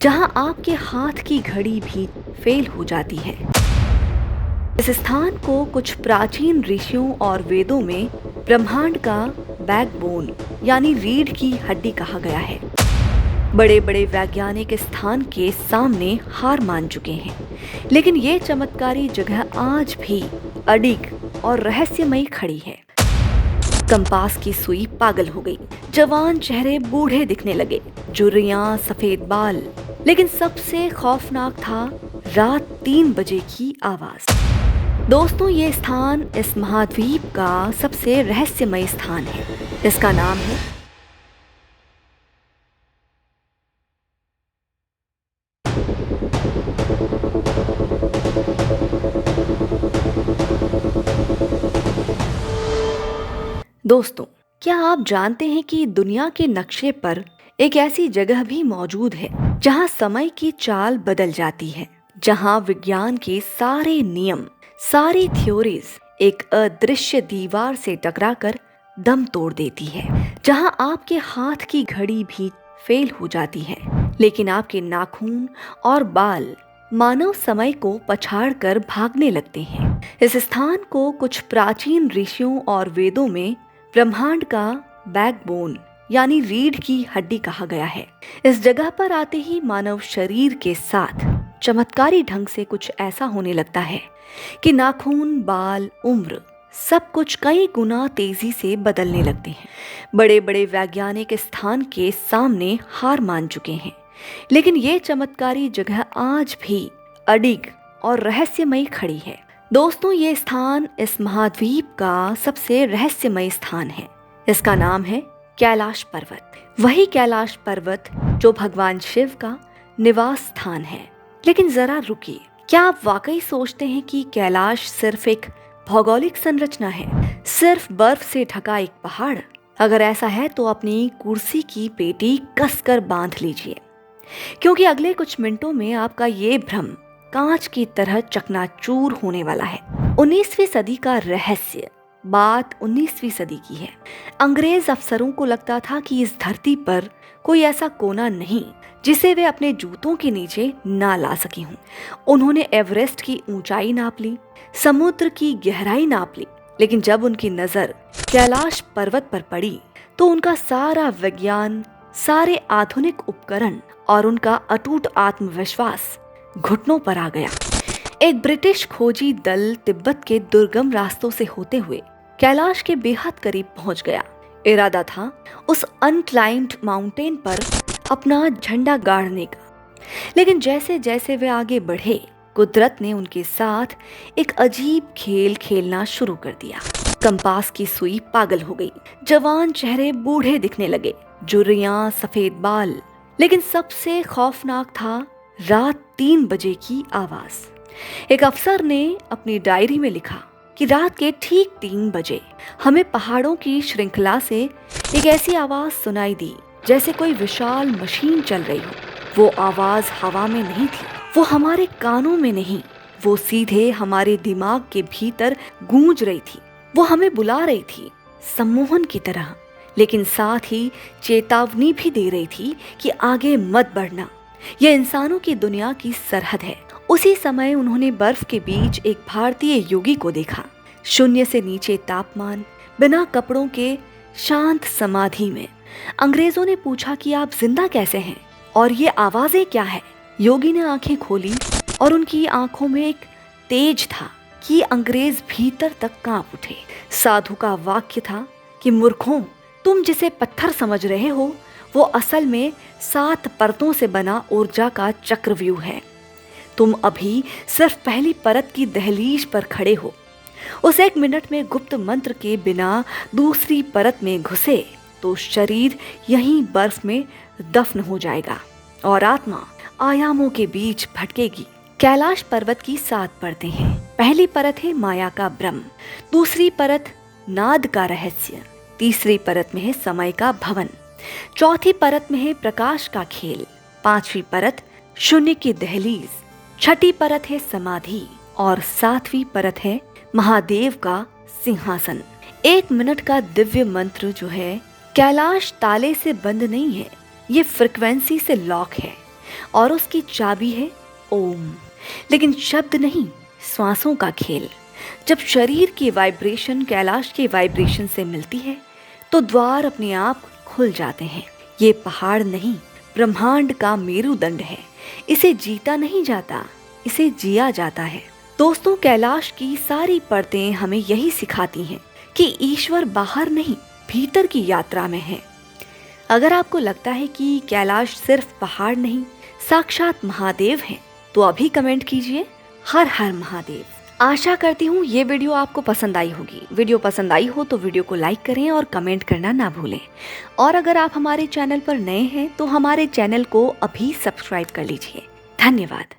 जहां आपके हाथ की घड़ी भी फेल हो जाती है। इस स्थान को कुछ प्राचीन ऋषियों और वेदों में ब्रह्मांड का बैकबोन यानी रीढ़ की हड्डी कहा गया है। बड़े बड़े वैज्ञानिक इस स्थान के सामने हार मान चुके हैं, लेकिन ये चमत्कारी जगह आज भी अडिग और रहस्यमयी खड़ी है। कंपास की सुई पागल हो गई, जवान चेहरे बूढ़े दिखने लगे, झुर्रियां, सफेद बाल, लेकिन सबसे खौफनाक था रात 3 बजे की आवाज। दोस्तों, ये स्थान इस महाद्वीप का सबसे रहस्यमय स्थान है। इसका नाम है दोस्तों, क्या आप जानते हैं कि दुनिया के नक्शे पर एक ऐसी जगह भी मौजूद है जहां समय की चाल बदल जाती है, जहां विज्ञान के सारे नियम, सारी थ्योरीज एक अदृश्य दीवार से टकराकर दम तोड़ देती है, जहां आपके हाथ की घड़ी भी फेल हो जाती है, लेकिन आपके नाखून और बाल मानव समय को पछाड़कर भागने लगते हैं। इस स्थान को कुछ प्राचीन ऋषियों और वेदों में ब्रह्मांड का बैकबोन यानी रीढ़ की हड्डी कहा गया है। इस जगह पर आते ही मानव शरीर के साथ चमत्कारी ढंग से कुछ ऐसा होने लगता है कि नाखून, बाल, उम्र सब कुछ कई गुना तेजी से बदलने लगते हैं। बड़े बड़े वैज्ञानिक इस स्थान के सामने हार मान चुके हैं, लेकिन ये चमत्कारी जगह आज भी अडिग और रहस्यमयी खड़ी है। दोस्तों, ये स्थान इस महाद्वीप का सबसे रहस्यमय स्थान है। इसका नाम है कैलाश पर्वत। वही कैलाश पर्वत जो भगवान शिव का निवास स्थान है। लेकिन जरा रुकिए, क्या आप वाकई सोचते हैं कि कैलाश सिर्फ एक भौगोलिक संरचना है, सिर्फ बर्फ से ढका एक पहाड़? अगर ऐसा है तो अपनी कुर्सी की पेटी कसकर बांध लीजिए, क्योंकि अगले कुछ मिनटों में आपका ये भ्रम कांच की तरह चकनाचूर होने वाला है। 19वीं सदी का रहस्य। बात 19वीं सदी की है। अंग्रेज अफसरों को लगता था कि इस धरती पर कोई ऐसा कोना नहीं जिसे वे अपने जूतों के नीचे ना ला सके हों। उन्होंने एवरेस्ट की ऊंचाई नाप ली, समुद्र की गहराई नाप ली, लेकिन जब उनकी नजर कैलाश पर्वत पर पड़ी तो उनका सारा विज्ञान, सारे आधुनिक उपकरण और उनका अटूट आत्मविश्वास घुटनों पर आ गया। एक ब्रिटिश खोजी दल तिब्बत के दुर्गम रास्तों से होते हुए कैलाश के बेहद करीब पहुंच गया। इरादा था उस अनक्लाइम्ड माउंटेन पर अपना झंडा गाड़ने का, लेकिन जैसे जैसे वे आगे बढ़े, कुदरत ने उनके साथ एक अजीब खेल खेलना शुरू कर दिया। कंपास की सुई पागल हो गई, जवान चेहरे बूढ़े दिखने लगे, झुर्रियां, सफेद बाल, लेकिन सबसे खौफनाक था रात 3 बजे की आवाज। एक अफसर ने अपनी डायरी में लिखा कि रात के ठीक 3 बजे हमें पहाड़ों की श्रृंखला से एक ऐसी आवाज सुनाई दी जैसे कोई विशाल मशीन चल रही हो। वो आवाज हवा में नहीं थी, वो हमारे कानों में नहीं, वो सीधे हमारे दिमाग के भीतर गूंज रही थी। वो हमें बुला रही थी, सम्मोहन की तरह, लेकिन साथ ही चेतावनी भी दे रही थी कि आगे मत बढ़ना, यह इंसानों की दुनिया की सरहद है। उसी समय उन्होंने बर्फ के बीच एक भारतीय योगी को देखा, शून्य से नीचे तापमान, बिना कपड़ों के, शांत समाधि में। अंग्रेजों ने पूछा कि आप जिंदा कैसे हैं और ये आवाजें क्या है? योगी ने आंखें खोली और उनकी आंखों में एक तेज था कि अंग्रेज भीतर तक कांप उठे। साधु का वाक्य था कि मूर्खों, तुम जिसे पत्थर समझ रहे हो वो असल में 7 परतों से बना ऊर्जा का चक्रव्यूह है। तुम अभी सिर्फ पहली परत की दहलीज पर खड़े हो। उस 1 मिनट में गुप्त मंत्र के बिना दूसरी परत में घुसे तो शरीर यहीं बर्फ में दफन हो जाएगा और आत्मा आयामों के बीच भटकेगी। कैलाश पर्वत की 7 परतें हैं। पहली परत है माया का ब्रह्म, दूसरी परत नाद का रहस्य, तीसरी परत में है समय का भवन, चौथी परत में है प्रकाश का खेल, 5वीं परत शून्य की दहलीज, छठी परत है समाधि और 7वीं परत है महादेव का सिंहासन। 1 मिनट का दिव्य मंत्र जो है कैलाश ताले से बंद नहीं है, ये फ्रिक्वेंसी से लॉक है। और उसकी चाबी है ओम। लेकिन शब्द नहीं, श्वासों का खेल। जब शरीर की वाइब्रेशन कैलाश के वाइब्रेशन से मिलती है तो द्वार अपने आप खुल जाते हैं। ये पहाड़ नहीं, ब्रह्मांड का मेरुदंड है। इसे जीता नहीं जाता, इसे जिया जाता है। दोस्तों, कैलाश की सारी परतें हमें यही सिखाती हैं कि ईश्वर बाहर नहीं, भीतर की यात्रा में है। अगर आपको लगता है कि कैलाश सिर्फ पहाड़ नहीं, साक्षात महादेव है, तो अभी कमेंट कीजिए हर हर महादेव। आशा करती हूँ ये वीडियो आपको पसंद आई होगी। वीडियो पसंद आई हो तो वीडियो को लाइक करें और कमेंट करना ना भूलें। और अगर आप हमारे चैनल पर नए हैं तो हमारे चैनल को अभी सब्सक्राइब कर लीजिए। धन्यवाद।